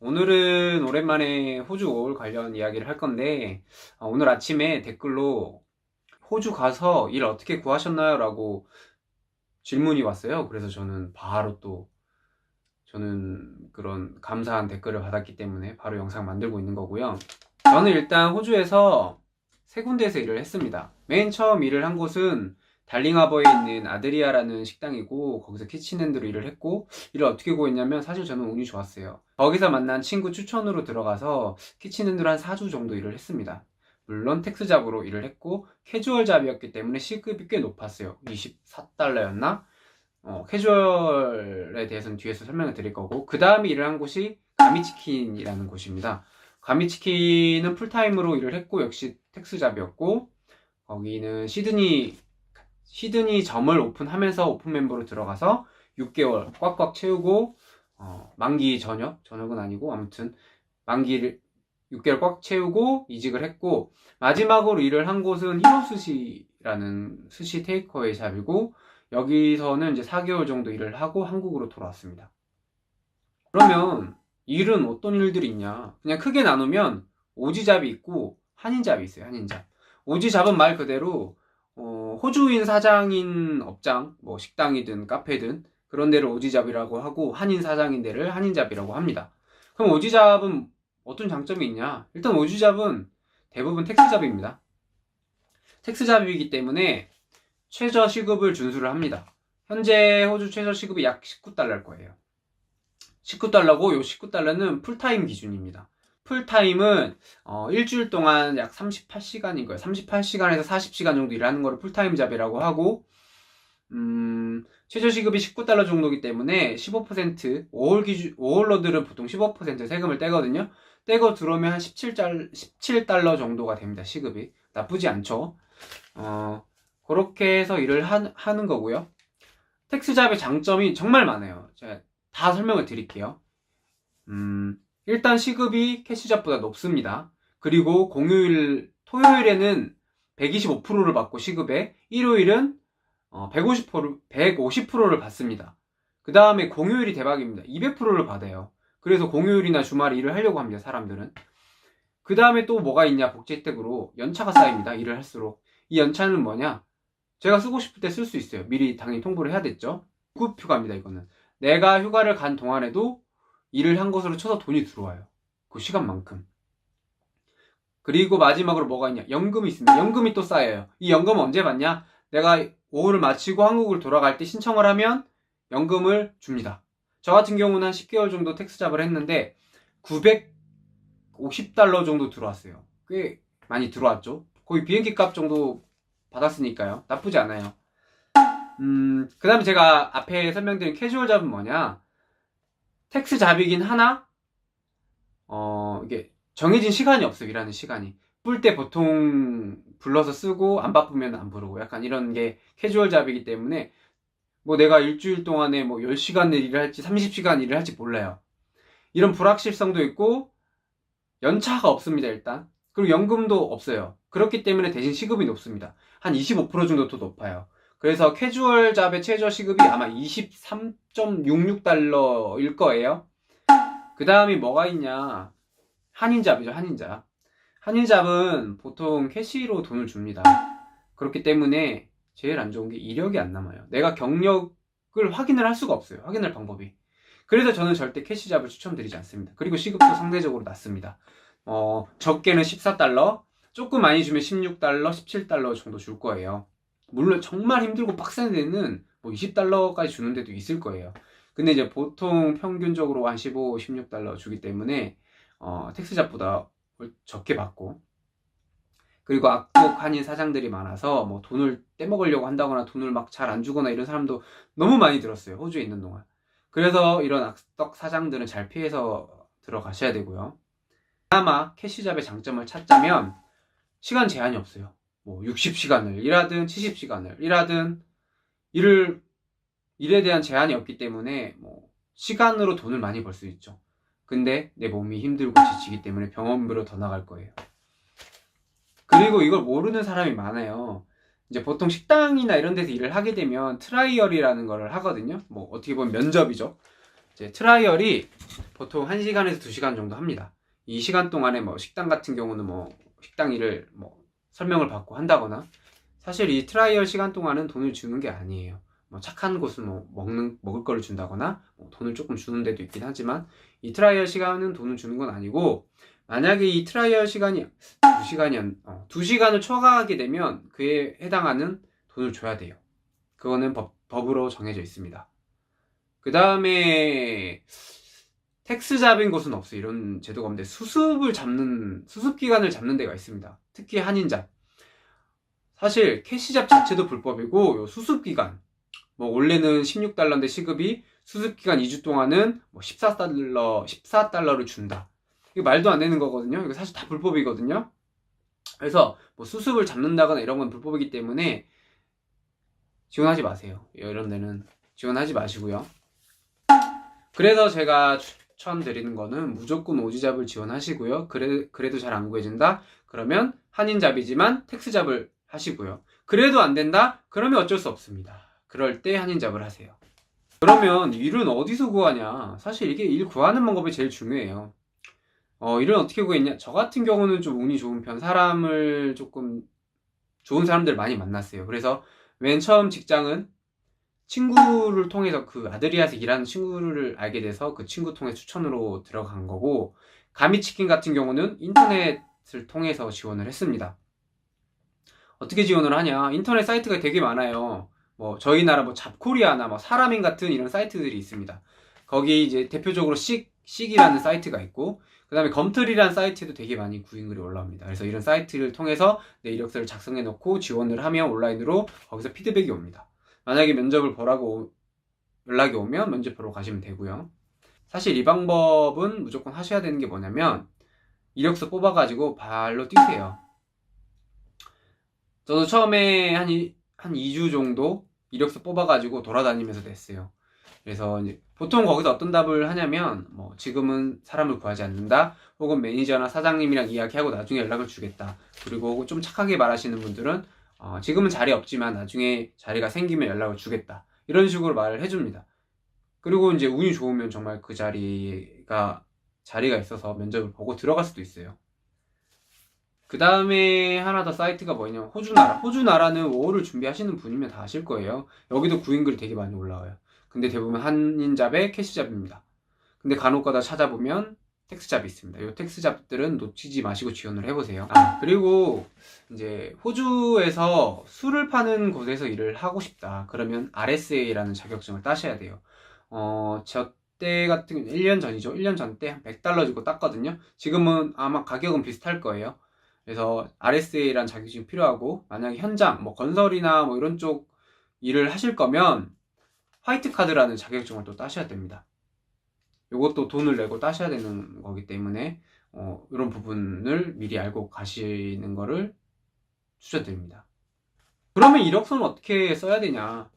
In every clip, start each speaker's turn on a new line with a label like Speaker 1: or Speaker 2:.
Speaker 1: 오늘은 오랜만에 호주 올 관련 이야기를 할 건데, 오늘 아침에 댓글로 호주 가서 일 어떻게 구하셨나요? 라고 질문이 왔어요. 그래서 저는 바로 또, 저는 그런 감사한 댓글을 받았기 때문에 바로 영상 만들고 있는 거고요. 저는 일단 호주에서 세 군데에서 일을 했습니다. 맨 처음 일을 한 곳은 달링하버에 있는 아드리아라는 식당이고, 거기서 키친핸드로 일을 했고, 일을 어떻게 구했냐면 사실 저는 운이 좋았어요. 거기서 만난 친구 추천으로 들어가서 키친핸드로 한 4주 정도 일을 했습니다. 물론 텍스 잡으로 일을 했고 캐주얼 잡이었기 때문에 시급이 꽤 높았어요. 24달러였나? 캐주얼에 대해서는 뒤에서 설명을 드릴 거고, 그 다음에 일을 한 곳이 가미치킨이라는 곳입니다. 가미치킨은 풀타임으로 일을 했고 역시 텍스 잡이었고, 거기는 시드니 점을 오픈하면서 오픈 멤버로 들어가서 6개월 꽉꽉 채우고, 만기 저녁은 아니고 아무튼 만기를 6개월 꽉 채우고 이직을 했고, 마지막으로 일을 한 곳은 히로스시라는 스시 테이크어웨이 샵이고, 여기서는 이제 4개월 정도 일을 하고 한국으로 돌아왔습니다. 그러면 일은 어떤 일들이 있냐? 그냥 크게 나누면 오지잡이 있고 한인잡이 있어요. 한인잡. 오지잡은 말 그대로 호주인 사장인 업장, 뭐 식당이든 카페든 그런 데를 오지잡이라고 하고, 한인 사장인 데를 한인잡이라고 합니다. 그럼 오지잡은 어떤 장점이 있냐? 일단 오지잡은 대부분 텍스잡입니다. 텍스잡이기 때문에 최저 시급을 준수를 합니다. 현재 호주 최저 시급이 약 19달러일 거예요. 19달러고, 요 19달러는 풀타임 기준입니다. 풀타임은 일주일 동안 약 38시간인 거예요. 38시간에서 40시간 정도 일하는 거를 풀타임 잡이라고 하고, 최저 시급이 19달러 정도이기 때문에 15% 5홀러들은 보통 15% 세금을 떼거든요. 떼고 들어오면 한 17달러 정도가 됩니다. 시급이 나쁘지 않죠. 그렇게 해서 일을 하는 거고요. 텍스잡의 장점이 정말 많아요. 제가 다 설명을 드릴게요. 일단 시급이 캐시잡보다 높습니다. 그리고 토요일에는 125%를 받고 시급에, 일요일은 150%를 받습니다. 그 다음에 공휴일이 대박입니다. 200%를 받아요. 그래서 공휴일이나 주말에 일을 하려고 합니다, 사람들은. 그 다음에 또 뭐가 있냐, 복지 혜택으로 연차가 쌓입니다. 일을 할수록. 이 연차는 뭐냐, 제가 쓰고 싶을 때 쓸 수 있어요. 미리 당연히 통보를 해야 됐죠. 유급휴가입니다. 이거는 내가 휴가를 간 동안에도 일을 한 것으로 쳐서 돈이 들어와요. 그 시간만큼. 그리고 마지막으로 뭐가 있냐, 연금이 있습니다. 연금이 또 쌓여요. 이 연금은 언제 받냐, 내가 오후를 마치고 한국을 돌아갈 때 신청을 하면 연금을 줍니다. 저 같은 경우는 한 10개월 정도 텍스 잡을 했는데 950달러 정도 들어왔어요. 꽤 많이 들어왔죠. 거의 비행기 값 정도 받았으니까요. 나쁘지 않아요. 그 다음에 제가 앞에 설명드린 캐주얼 잡은 뭐냐, 텍스 잡이긴 하나, 이게 정해진 시간이 없어요. 일하는 시간이. 바쁠 때 보통 불러서 쓰고, 안 바쁘면 안 부르고, 약간 이런 게 캐주얼 잡이기 때문에 뭐 내가 일주일 동안에 뭐 10시간을 일을 할지 30시간 일을 할지 몰라요. 이런 불확실성도 있고, 연차가 없습니다. 일단. 그리고 연금도 없어요. 그렇기 때문에 대신 시급이 높습니다. 한 25% 정도 더 높아요. 그래서 캐주얼 잡의 최저 시급이 아마 23.66달러일 거예요. 그 다음에 뭐가 있냐, 한인잡이죠. 한인잡은 보통 캐시로 돈을 줍니다. 그렇기 때문에 제일 안 좋은 게 이력이 안 남아요. 내가 경력을 확인을 할 수가 없어요. 확인할 방법이. 그래서 저는 절대 캐시잡을 추천드리지 않습니다. 그리고 시급도 상대적으로 낮습니다. 적게는 14달러, 조금 많이 주면 16달러, 17달러 정도 줄 거예요. 물론 정말 힘들고 빡센 데는 뭐 20달러까지 주는 데도 있을 거예요. 근데 이제 보통 평균적으로 한 15, 16달러 주기 때문에 텍스잡보다 적게 받고, 그리고 악독 한인 사장들이 많아서 뭐 돈을 떼먹으려고 한다거나 돈을 막 잘 안 주거나 이런 사람도 너무 많이 들었어요, 호주에 있는 동안. 그래서 이런 악덕 사장들은 잘 피해서 들어가셔야 되고요. 그나마 캐시잡의 장점을 찾자면 시간 제한이 없어요. 뭐 60시간을 일하든 70시간을 일하든 일에 대한 제한이 없기 때문에 뭐 시간으로 돈을 많이 벌 수 있죠. 근데 내 몸이 힘들고 지치기 때문에 병원비로 더 나갈 거예요. 그리고 이걸 모르는 사람이 많아요. 이제 보통 식당이나 이런 데서 일을 하게 되면 트라이얼이라는 걸 하거든요. 뭐 어떻게 보면 면접이죠. 이제 트라이얼이 보통 1시간에서 2시간 정도 합니다. 이 시간 동안에 뭐 식당 같은 경우는 뭐 식당 일을 뭐 설명을 받고 한다거나, 사실 이 트라이얼 시간 동안은 돈을 주는 게 아니에요. 뭐 착한 곳은 뭐 먹을 거를 준다거나 뭐 돈을 조금 주는 데도 있긴 하지만, 이 트라이얼 시간은 돈을 주는 건 아니고, 만약에 이 트라이얼 시간이 2시간을 초과하게 되면 그에 해당하는 돈을 줘야 돼요. 그거는 법으로 정해져 있습니다. 그 다음에 텍스 잡인 곳은 없어요. 이런 제도가 없는데 수습 기간을 잡는 데가 있습니다. 특히 한인잡. 사실 캐시잡 자체도 불법이고, 요 수습 기간, 뭐 원래는 $16인데 시급이 수습 기간 2주 동안은 뭐 $14를 준다. 이거 말도 안 되는 거거든요. 이거 사실 다 불법이거든요. 그래서 뭐 수습을 잡는다거나 이런 건 불법이기 때문에 지원하지 마세요. 이런 데는 지원하지 마시고요. 그래서 제가 추천드리는 거는 무조건 오지잡을 지원하시고요. 그래도 잘 안 구해진다? 그러면 한인잡이지만 텍스잡을 하시고요. 그래도 안 된다? 그러면 어쩔 수 없습니다. 그럴 때 한인잡을 하세요. 그러면 일은 어디서 구하냐? 사실 이게 일 구하는 방법이 제일 중요해요. 일은 어떻게 구했냐? 저 같은 경우는 좀 운이 좋은 편, 조금 좋은 사람들 많이 만났어요. 그래서 맨 처음 직장은 친구를 통해서, 그 아드리아에서 일하는 친구를 알게 돼서 그 친구 통해 추천으로 들어간 거고, 가미치킨 같은 경우는 인터넷을 통해서 지원을 했습니다. 어떻게 지원을 하냐? 인터넷 사이트가 되게 많아요. 뭐 저희 나라 뭐 잡코리아나 뭐 사라민 같은 이런 사이트들이 있습니다. 거기 이제 대표적으로 씩이라는 사이트가 있고, 그 다음에 검틀이라는 사이트에도 되게 많이 구인글이 올라옵니다. 그래서 이런 사이트를 통해서 내 이력서를 작성해 놓고 지원을 하면 온라인으로 거기서 피드백이 옵니다. 만약에 면접을 보라고 연락이 오면 면접 보러 가시면 되고요. 사실 이 방법은 무조건 하셔야 되는 게 뭐냐면, 이력서 뽑아가지고 발로 뛰세요. 저도 처음에 한 2주 정도 이력서 뽑아가지고 돌아다니면서 냈어요. 그래서 이제 보통 거기서 어떤 답을 하냐면, 뭐 지금은 사람을 구하지 않는다, 혹은 매니저나 사장님이랑 이야기하고 나중에 연락을 주겠다. 그리고 좀 착하게 말하시는 분들은 지금은 자리 없지만 나중에 자리가 생기면 연락을 주겠다, 이런 식으로 말을 해줍니다. 그리고 이제 운이 좋으면 정말 그 자리가 있어서 면접을 보고 들어갈 수도 있어요. 그 다음에 하나 더 사이트가 뭐냐면 호주나라는 5월을 준비하시는 분이면 다 아실 거예요. 여기도 구인글이 되게 많이 올라와요. 근데 대부분 한인잡의 캐시잡입니다. 근데 간혹가다 찾아보면 텍스잡이 있습니다. 이 텍스잡들은 놓치지 마시고 지원을 해보세요. 그리고 이제 호주에서 술을 파는 곳에서 일을 하고 싶다, 그러면 RSA라는 자격증을 따셔야 돼요. 저 때 같은 경우는 1년 전이죠. 1년 전 때 한 $100 주고 땄거든요. 지금은 아마 가격은 비슷할 거예요. 그래서 RSA라는 자격증이 필요하고, 만약에 현장, 뭐 건설이나 뭐 이런 쪽 일을 하실 거면 화이트 카드라는 자격증을 또 따셔야 됩니다. 이것도 돈을 내고 따셔야 되는 거기 때문에 이런 부분을 미리 알고 가시는 거를 추천드립니다. 그러면 이력서는 어떻게 써야 되냐?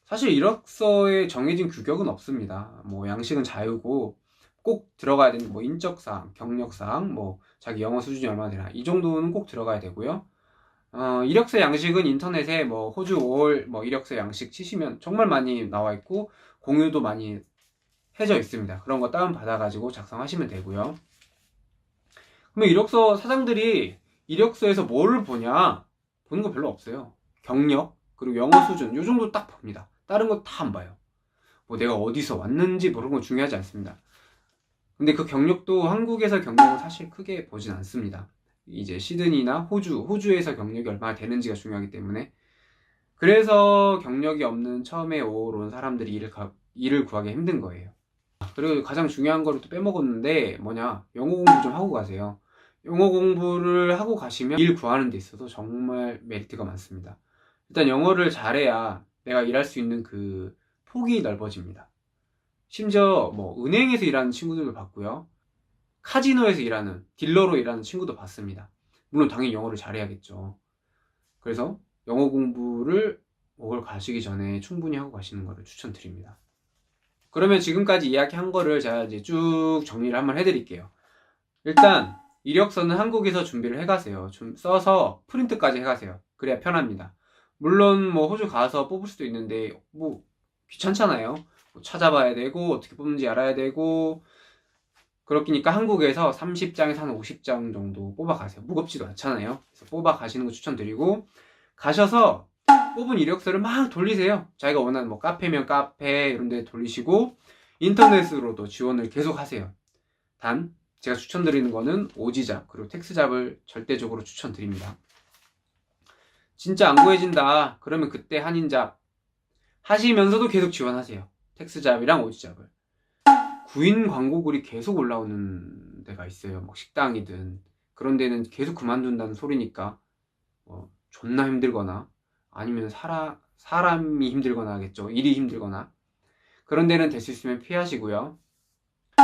Speaker 1: 사실 이력서에 정해진 규격은 없습니다. 뭐 양식은 자유고, 꼭 들어가야 되는 뭐 인적사항, 경력사항, 뭐 자기 영어 수준이 얼마나 되나, 이 정도는 꼭 들어가야 되고요. 이력서 양식은 인터넷에 뭐 호주 5월 뭐 이력서 양식 치시면 정말 많이 나와 있고, 공유도 많이 해져 있습니다. 그런 거 다운 받아가지고 작성하시면 되고요. 그러면 이력서 사장들이 이력서에서 뭐를 보냐? 보는 거 별로 없어요. 경력, 그리고 영어 수준, 요 정도 딱 봅니다. 다른 거 다 안 봐요. 뭐 내가 어디서 왔는지 모르는 건 중요하지 않습니다. 근데 그 경력도 한국에서 경력은 사실 크게 보진 않습니다. 이제 시드니나 호주에서 경력이 얼마나 되는지가 중요하기 때문에. 그래서 경력이 없는 처음에 온 사람들이 일을 구하기 힘든 거예요. 그리고 가장 중요한 거를 또 빼먹었는데, 뭐냐, 영어 공부 좀 하고 가세요. 영어 공부를 하고 가시면 일 구하는 데 있어서 정말 메리트가 많습니다. 일단 영어를 잘해야 내가 일할 수 있는 그 폭이 넓어집니다. 심지어 뭐 은행에서 일하는 친구들도 봤고요, 카지노에서 일하는 딜러로 일하는 친구도 봤습니다. 물론 당연히 영어를 잘해야겠죠. 그래서 영어 공부를 5월 가시기 전에 충분히 하고 가시는 것을 추천드립니다. 그러면 지금까지 이야기한 거를 제가 이제 쭉 정리를 한번 해드릴게요. 일단 이력서는 한국에서 준비를 해가세요. 좀 써서 프린트까지 해가세요. 그래야 편합니다. 물론 뭐 호주 가서 뽑을 수도 있는데 뭐 귀찮잖아요. 뭐 찾아봐야 되고 어떻게 뽑는지 알아야 되고, 그렇기니까 한국에서 30장에서 한 50장 정도 뽑아가세요. 무겁지도 않잖아요. 그래서 뽑아가시는 거 추천드리고, 가셔서 뽑은 이력서를 막 돌리세요. 자기가 원하는 뭐 카페면 카페 이런 데 돌리시고, 인터넷으로도 지원을 계속 하세요. 단 제가 추천드리는 거는 오지잡 그리고 텍스잡을 절대적으로 추천드립니다. 진짜 안 구해진다 그러면 그때 한인잡 하시면서도 계속 지원하세요. 텍스잡이랑 오지잡을. 구인 광고글이 계속 올라오는 데가 있어요. 막 식당이든 그런 데는 계속 그만둔다는 소리니까 존나 힘들거나 아니면 사람이 힘들거나 하겠죠. 일이 힘들거나 그런 데는 될 수 있으면 피하시고요.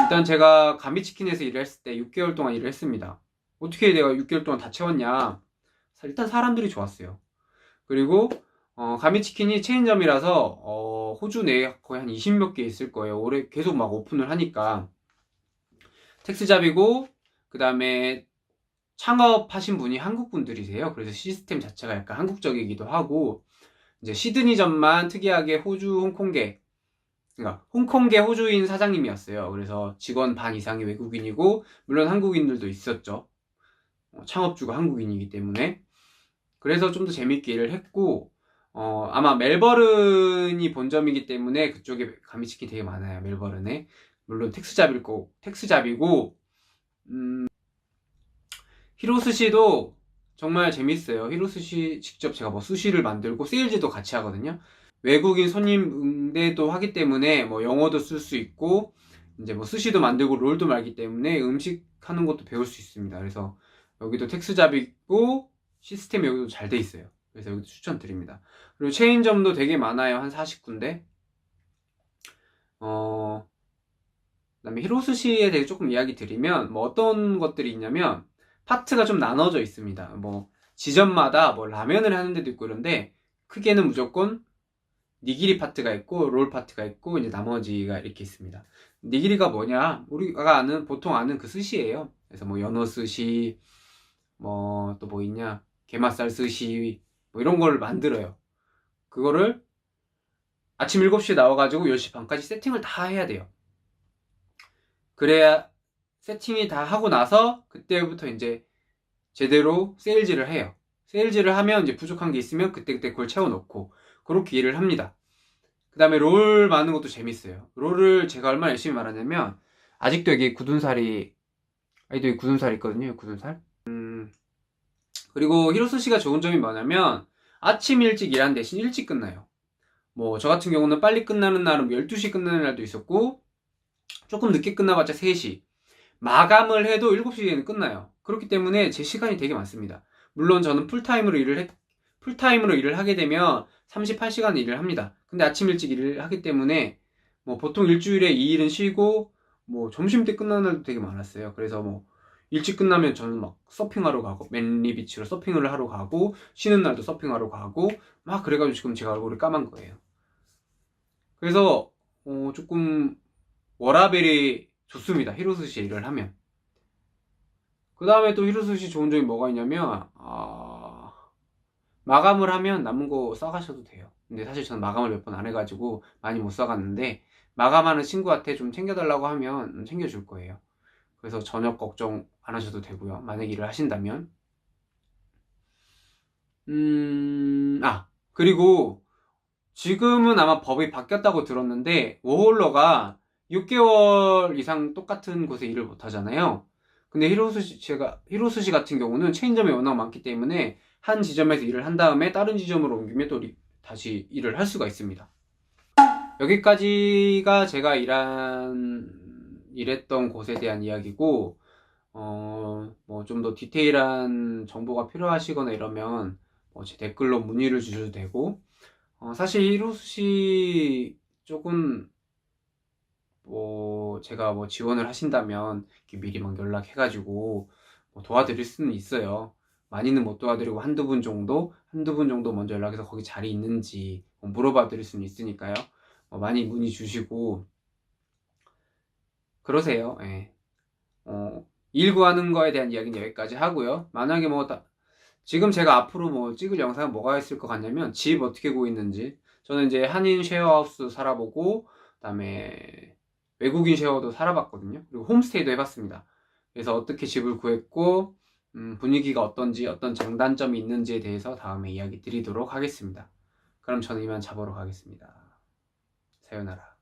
Speaker 1: 일단 제가 감비치킨에서 일을 했을 때 6개월 동안 일을 했습니다. 어떻게 내가 6개월 동안 다 채웠냐? 일단 사람들이 좋았어요. 그리고 감비치킨이 체인점이라서 호주 내에 거의 한 20몇 개 있을 거예요. 올해 계속 막 오픈을 하니까. 텍스잡이고 그 다음에 창업하신 분이 한국 분들이세요. 그래서 시스템 자체가 약간 한국적이기도 하고, 이제 시드니점만 특이하게 호주, 홍콩계, 그러니까 홍콩계 호주인 사장님이었어요. 그래서 직원 반 이상이 외국인이고, 물론 한국인들도 있었죠. 창업주가 한국인이기 때문에. 그래서 좀 더 재밌게 일을 했고, 아마 멜버른이 본점이기 때문에 그쪽에 감비치킨 되게 많아요. 멜버른에. 물론 텍스잡이고, 히로스시도 정말 재밌어요. 히로스시 직접 제가 뭐 수시를 만들고 세일즈도 같이 하거든요. 외국인 손님 응대도 하기 때문에 뭐 영어도 쓸 수 있고, 이제 뭐 스시도 만들고 롤도 말기 때문에 음식 하는 것도 배울 수 있습니다. 그래서 여기도 텍스잡이 있고 시스템이 여기도 잘 돼 있어요. 그래서 여기도 추천드립니다. 그리고 체인점도 되게 많아요. 한 40군데. 그다음에 히로스시에 대해 조금 이야기 드리면 뭐 어떤 것들이 있냐면 파트가 좀 나눠져 있습니다. 뭐 지점마다 뭐 라면을 하는 데도 있고 이런데 크게는 무조건 니기리 파트가 있고 롤 파트가 있고 이제 나머지가 이렇게 있습니다. 니기리가 뭐냐? 우리가 보통 아는 그 스시예요. 그래서 뭐 연어 스시, 뭐 또 뭐 있냐? 게맛살 스시 뭐 이런 걸 만들어요. 그거를 아침 7시에 나와가지고 10시 반까지 세팅을 다 해야 돼요. 그래야 세팅이 다 하고 나서 그때부터 이제 제대로 세일즈를 해요. 세일즈를 하면 이제 부족한 게 있으면 그때 그걸 채워놓고 그렇게 일을 합니다. 그 다음에 롤 많은 것도 재밌어요. 롤을 제가 얼마나 열심히 말하냐면 아직도 여기 굳은살이 있거든요. 굳은살. 그리고 히로스시가 좋은 점이 뭐냐면 아침 일찍 일하는 대신 일찍 끝나요. 뭐 저 같은 경우는 빨리 끝나는 날은 12시 끝나는 날도 있었고 조금 늦게 끝나봤자 3시, 마감을 해도 7시에는 끝나요. 그렇기 때문에 제 시간이 되게 많습니다. 물론 저는 풀타임으로 일을 하게 되면 38시간 일을 합니다. 근데 아침 일찍 일을 하기 때문에 뭐 보통 일주일에 2일은 쉬고 뭐 점심때 끝나는 날도 되게 많았어요. 그래서 뭐 일찍 끝나면 저는 막 서핑하러 가고 맨리 비치로 서핑을 하러 가고 쉬는 날도 서핑하러 가고 막 그래가지고 지금 제가 얼굴이 까만 거예요. 그래서 조금 워라밸이 좋습니다. 히로스시 일을 하면. 그 다음에 또 히로스시 좋은 점이 뭐가 있냐면 마감을 하면 남은 거 싸가셔도 돼요. 근데 사실 저는 마감을 몇 번 안 해가지고 많이 못 싸갔는데 마감하는 친구한테 좀 챙겨달라고 하면 챙겨줄 거예요. 그래서 저녁 걱정 안 하셔도 되고요. 만약 일을 하신다면. 그리고 지금은 아마 법이 바뀌었다고 들었는데 워홀러가 6개월 이상 똑같은 곳에 일을 못 하잖아요. 근데 히로스시 같은 경우는 체인점이 워낙 많기 때문에 한 지점에서 일을 한 다음에 다른 지점으로 옮기면 또 다시 일을 할 수가 있습니다. 여기까지가 제가 일했던 곳에 대한 이야기고, 뭐 좀 더 디테일한 정보가 필요하시거나 이러면 제 댓글로 문의를 주셔도 되고, 사실 히로스시 쪽은 뭐 제가 뭐 지원을 하신다면 미리 막 연락해가지고 뭐 도와드릴 수는 있어요. 많이는 못 도와드리고 한두 분 정도 먼저 연락해서 거기 자리 있는지 물어봐 드릴 수는 있으니까요. 많이 문의 주시고 그러세요. 예. 일 구하는 거에 대한 이야기는 여기까지 하고요. 만약에 지금 제가 앞으로 뭐 찍을 영상은 뭐가 있을 것 같냐면 집 어떻게 구했는지, 저는 이제 한인 쉐어하우스 살아보고 그다음에 외국인 쉐어도 살아봤거든요. 그리고 홈스테이도 해봤습니다. 그래서 어떻게 집을 구했고 분위기가 어떤지, 어떤 장단점이 있는지에 대해서 다음에 이야기 드리도록 하겠습니다. 그럼 저는 이만 자보러 가겠습니다. 사요나라.